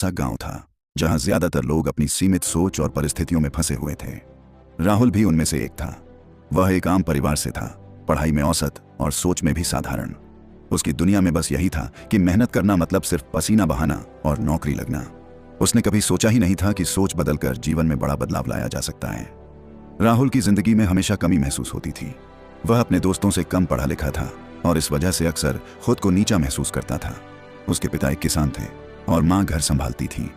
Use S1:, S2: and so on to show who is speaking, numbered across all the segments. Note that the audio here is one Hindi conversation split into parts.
S1: सा गांव था जहां ज्यादातर लोग अपनी सीमित सोच और परिस्थितियों में फंसे हुए थे। राहुल भी उनमें से एक था। वह एक आम परिवार से था, पढ़ाई में औसत और सोच में भी साधारण। उसकी दुनिया में बस यही था कि मेहनत करना मतलब सिर्फ पसीना बहाना और नौकरी लगना। उसने कभी सोचा ही नहीं था कि सोच बदलकर जीवन में बड़ा बदलाव लाया जा सकता है। राहुल की जिंदगी में हमेशा कमी महसूस होती थी। वह अपने दोस्तों से कम पढ़ा लिखा था और इस वजह से अक्सर खुद को नीचा महसूस करता था। उसके पिता एक किसान थे और माँ घर संभालती थी।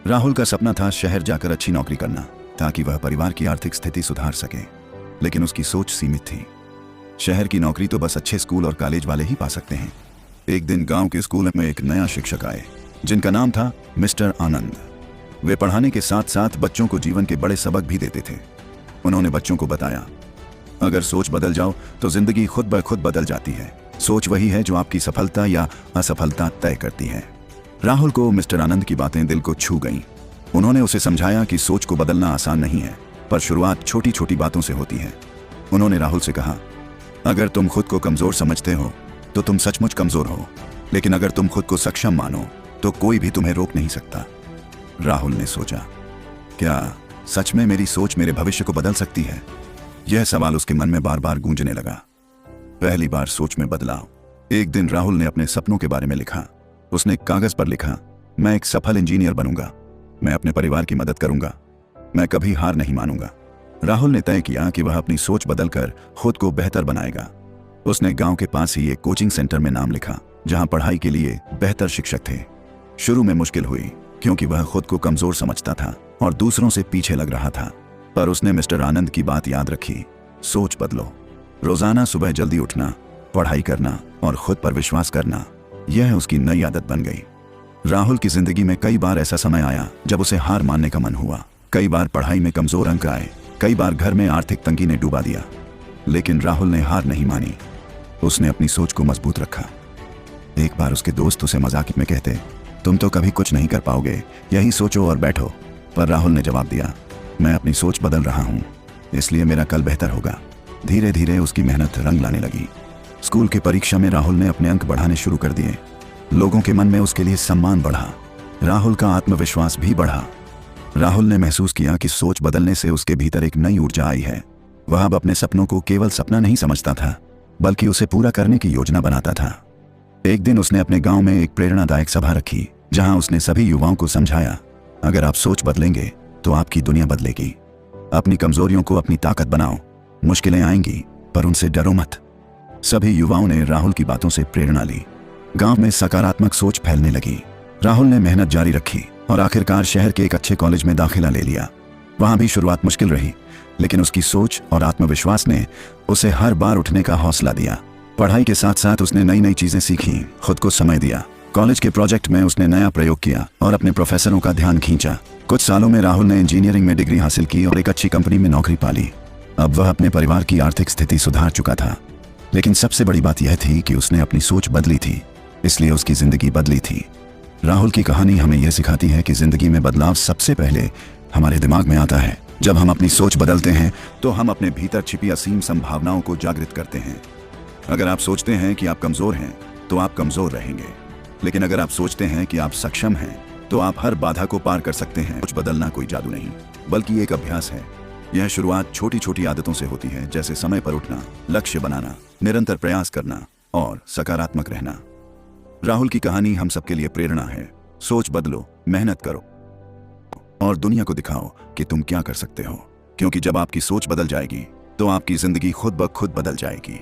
S1: राहुल का सपना था शहर जाकर अच्छी नौकरी करना ताकि वह परिवार की आर्थिक स्थिति सुधार सके, लेकिन उसकी सोच सीमित थी। शहर की नौकरी तो बस अच्छे स्कूल और कॉलेज वाले ही पा सकते हैं। एक दिन गांव के स्कूल में एक नया शिक्षक आए जिनका नाम था मिस्टर आनंद। वे पढ़ाने के साथ साथ बच्चों को जीवन के बड़े सबक भी देते थे। उन्होंने बच्चों को बताया, अगर सोच बदल जाओ तो जिंदगी खुद ब खुद बदल जाती है। सोच वही है जो आपकी सफलता या असफलता तय करती है। राहुल को मिस्टर आनंद की बातें दिल को छू गईं। उन्होंने उसे समझाया कि सोच को बदलना आसान नहीं है, पर शुरुआत छोटी छोटी बातों से होती है। उन्होंने राहुल से कहा, अगर तुम खुद को कमजोर समझते हो तो तुम सचमुच कमजोर हो, लेकिन अगर तुम खुद को सक्षम मानो तो कोई भी तुम्हें रोक नहीं सकता। राहुल ने सोचा, क्या सच में मेरी सोच मेरे भविष्य को बदल सकती है? यह सवाल उसके मन में बार बार गूंजने लगा। पहली बार सोच में बदलाव। एक दिन राहुल ने अपने सपनों के बारे में लिखा। उसने कागज पर लिखा, मैं एक सफल इंजीनियर बनूंगा, मैं अपने परिवार की मदद करूंगा, मैं कभी हार नहीं मानूंगा। राहुल ने तय किया कि वह अपनी सोच बदलकर खुद को बेहतर बनाएगा। उसने गांव के पास ही एक कोचिंग सेंटर में नाम लिखा जहां पढ़ाई के लिए बेहतर शिक्षक थे। शुरू में मुश्किल हुई क्योंकि वह खुद को कमजोर समझता था और दूसरों से पीछे लग रहा था, पर उसने मिस्टर आनंद की बात याद रखी, सोच बदलो। रोजाना सुबह जल्दी उठना, पढ़ाई करना और खुद पर विश्वास करना, यह उसकी नई आदत बन गई। राहुल की जिंदगी में कई बार ऐसा समय आया जब उसे हार मानने का मन हुआ। कई बार पढ़ाई में कमजोर अंक आए, कई बार घर में आर्थिक तंगी ने डुबा दिया, लेकिन राहुल ने हार नहीं मानी। उसने अपनी सोच को मजबूत रखा। एक बार उसके दोस्त उसे मजाक में कहते, तुम तो कभी कुछ नहीं कर पाओगे, यही सोचो और बैठो। पर राहुल ने जवाब दिया, मैं अपनी सोच बदल रहा हूँ, इसलिए मेरा कल बेहतर होगा। धीरे धीरे उसकी मेहनत रंग लाने लगी। स्कूल की परीक्षा में राहुल ने अपने अंक बढ़ाने शुरू कर दिए। लोगों के मन में उसके लिए सम्मान बढ़ा। राहुल का आत्मविश्वास भी बढ़ा। राहुल ने महसूस किया कि सोच बदलने से उसके भीतर एक नई ऊर्जा आई है। वह अब अपने सपनों को केवल सपना नहीं समझता था, बल्कि उसे पूरा करने की योजना बनाता था। एक दिन उसने अपने गांव में एक प्रेरणादायक सभा रखी जहां उसने सभी युवाओं को समझाया, अगर आप सोच बदलेंगे तो आपकी दुनिया बदलेगी। अपनी कमजोरियों को अपनी ताकत बनाओ। मुश्किलें आएंगी पर उनसे डरो मत। सभी युवाओं ने राहुल की बातों से प्रेरणा ली। गांव में सकारात्मक सोच फैलने लगी। राहुल ने मेहनत जारी रखी और आखिरकार शहर के एक अच्छे कॉलेज में दाखिला ले लिया। वहां भी शुरुआत मुश्किल रही, लेकिन उसकी सोच और आत्मविश्वास ने उसे हर बार उठने का हौसला दिया। पढ़ाई के साथ साथ उसने नई नई चीजें सीखी, खुद को समय दिया। कॉलेज के प्रोजेक्ट में उसने नया प्रयोग किया और अपने प्रोफेसरों का ध्यान खींचा। कुछ सालों में राहुल ने इंजीनियरिंग में डिग्री हासिल की और एक अच्छी कंपनी में नौकरी पा ली। अब वह अपने परिवार की आर्थिक स्थिति सुधार चुका था, लेकिन सबसे बड़ी बात यह थी कि उसने अपनी सोच बदली थी, इसलिए उसकी जिंदगी बदली थी। राहुल की कहानी हमें यह सिखाती है कि जिंदगी में बदलाव सबसे पहले हमारे दिमाग में आता है। जब हम अपनी सोच बदलते हैं तो हम अपने भीतर छिपी असीम संभावनाओं को जागृत करते हैं। अगर आप सोचते हैं कि आप कमजोर हैं तो आप कमजोर रहेंगे, लेकिन अगर आप सोचते हैं कि आप सक्षम हैं तो आप हर बाधा को पार कर सकते हैं। सोच बदलना कोई जादू नहीं, बल्कि एक अभ्यास है। यह शुरुआत छोटी छोटी आदतों से होती है, जैसे समय पर उठना, लक्ष्य बनाना, निरंतर प्रयास करना और सकारात्मक रहना। राहुल की कहानी हम सबके लिए प्रेरणा है। सोच बदलो, मेहनत करो और दुनिया को दिखाओ कि तुम क्या कर सकते हो, क्योंकि जब आपकी सोच बदल जाएगी तो आपकी जिंदगी खुद ब खुद बदल जाएगी।